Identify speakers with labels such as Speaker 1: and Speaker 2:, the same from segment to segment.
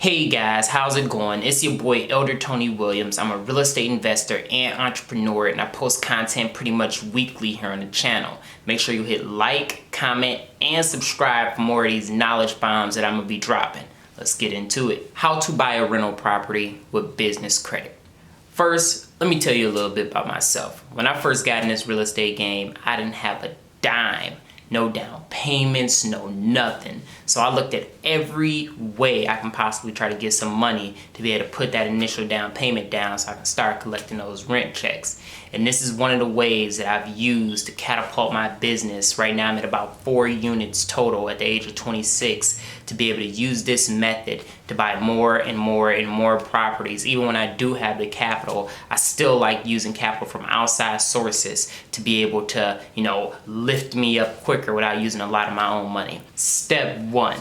Speaker 1: Hey guys, how's it going? It's your boy Elder Tony Williams. I'm a real estate investor and entrepreneur, and I post content pretty much weekly here on the channel. Make sure you hit like, comment, and subscribe for more of these knowledge bombs that I'm gonna be dropping. Let's get into it. How to buy a rental property with business credit. First, let me tell you a little bit about myself. When I first got in this real estate game, I didn't have a dime. No down payments, no nothing. So I looked at every way I can possibly try to get some money to be able to put that initial down payment down so I can start collecting those rent checks. And this is one of the ways that I've used to catapult my business. Right now I'm at about 4 units total at the age of 26 to be able to use this method to buy more and more and more properties. Even when I do have the capital, I still like using capital from outside sources to be able to, lift me up quicker without using a lot of my own money. Step 1.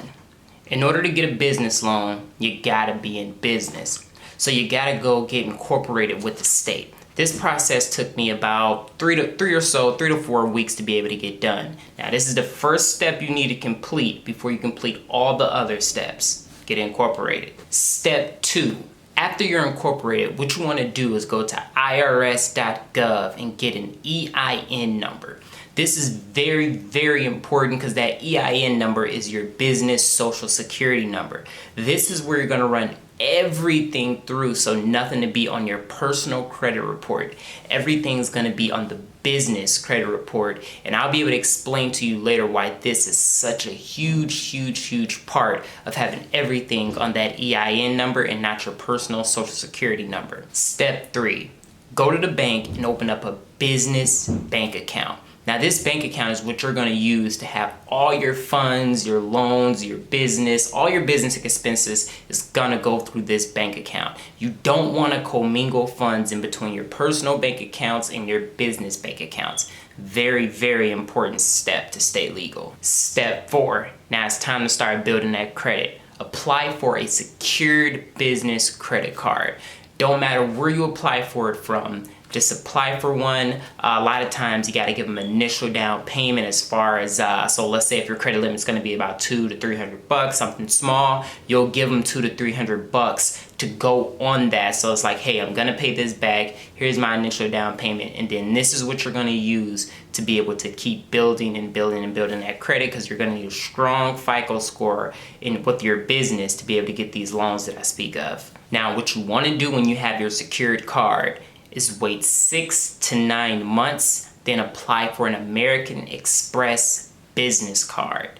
Speaker 1: In order to get a business loan, you gotta be in business. So you gotta go get incorporated with the state. This process took me about 3 to 4 weeks to be able to get done. Now this is the first step you need to complete before you complete all the other steps. Get incorporated. Step 2. After you're incorporated, what you want to do is go to irs.gov and get an EIN number. This is very, very important because that EIN number is your business social security number. This is where you're going to run everything through, so nothing to be on your personal credit report. Everything's going to be on the business credit report, and I'll be able to explain to you later why this is such a huge part of having everything on that EIN number and not your personal social security number. Step 3. Go to the bank and open up a business bank account. Now this bank account is what you're going to use to have all your funds, your loans, your business, all your business expenses is going to go through this bank account. You don't want to commingle funds in between your personal bank accounts and your business bank accounts. Very, very important step to stay legal. Step 4. Now it's time to start building that credit. Apply for a secured business credit card. Don't matter where you apply for it from. Just apply for one. A lot of times you got to give them initial down payment as far as, so let's say if your credit limit is going to be about $200 to $300, something small, you'll give them $200 to $300 to go on that. So it's like, hey, I'm going to pay this back. Here's my initial down payment. And then this is what you're going to use to be able to keep building and building and building that credit, because you're going to need a strong FICO score with your business to be able to get these loans that I speak of. Now, what you want to do when you have your secured card is wait 6 to 9 months, then apply for an American Express business card.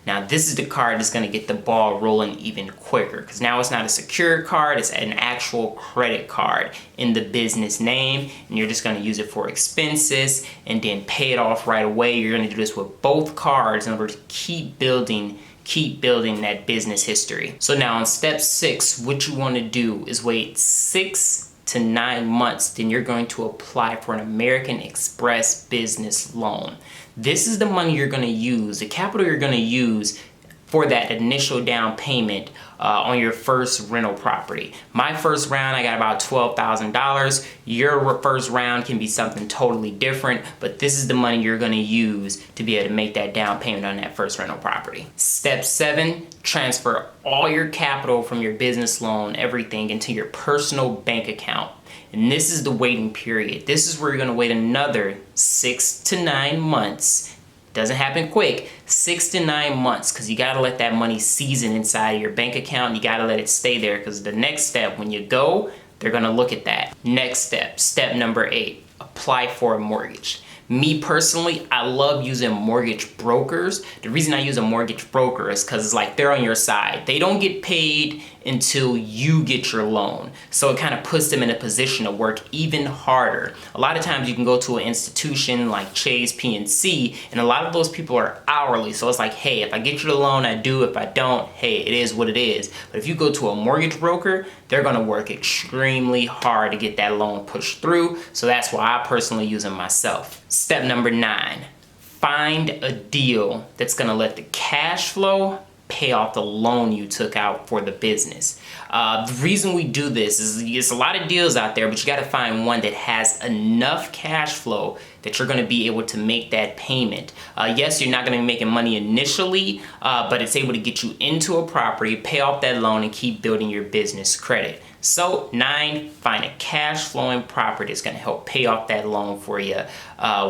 Speaker 1: Now this is the card that's going to get the ball rolling even quicker, because now it's not a secure card, it's an actual credit card in the business name, and you're just going to use it for expenses and then pay it off right away. You're going to do this with both cards in order to keep building that business history. So now on step 6, what you want to do is wait 6 to 9 months, then you're going to apply for an American Express business loan. This is the money you're going to use, the capital you're going to use for that initial down payment on your first rental property. My first round, I got about $12,000. Your first round can be something totally different, but this is the money you're going to use to be able to make that down payment on that first rental property. Step 7, transfer all your capital from your business loan, everything, into your personal bank account. And this is the waiting period. This is where you're going to wait another 6 to 9 months. Doesn't happen quick. 6 to 9 months, because you got to let that money season inside of your bank account, and you got to let it stay there, because the next step, when you go, they're going to look at that. Next step, step number 8, apply for a mortgage. Me personally, I love using mortgage brokers. The reason I use a mortgage broker is because it's like they're on your side. They don't get paid until you get your loan. So it kind of puts them in a position to work even harder. A lot of times you can go to an institution like Chase, PNC, and a lot of those people are hourly. So it's like, hey, if I get you the loan, I do. If I don't, hey, it is what it is. But if you go to a mortgage broker, they're going to work extremely hard to get that loan pushed through. So that's why I personally use them myself. Step number 9, find a deal that's going to let the cash flow pay off the loan you took out for the business. The reason we do this is there's a lot of deals out there, but you got to find one that has enough cash flow that you're going to be able to make that payment. Yes, you're not going to be making money initially, but it's able to get you into a property, pay off that loan, and keep building your business credit. So 9, find a cash flowing property that's going to help pay off that loan for you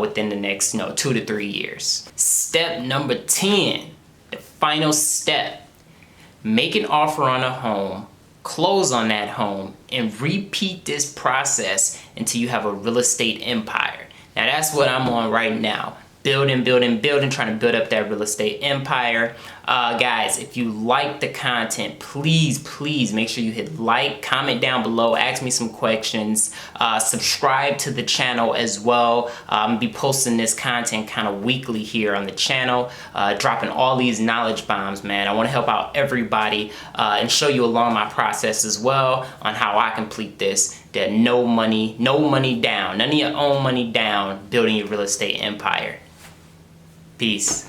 Speaker 1: within the next 2 to 3 years. Step number 10, the final step. Make an offer on a home, close on that home, and repeat this process until you have a real estate empire. Now that's what I'm on right now. Building, trying to build up that real estate empire. Guys, if you like the content, please make sure you hit like, comment down below, ask me some questions, subscribe to the channel as well. I'm gonna be posting this content kind of weekly here on the channel, dropping all these knowledge bombs, man. I want to help out everybody and show you along my process as well on how I complete this. That no money down, none of your own money down, building your real estate empire. Peace.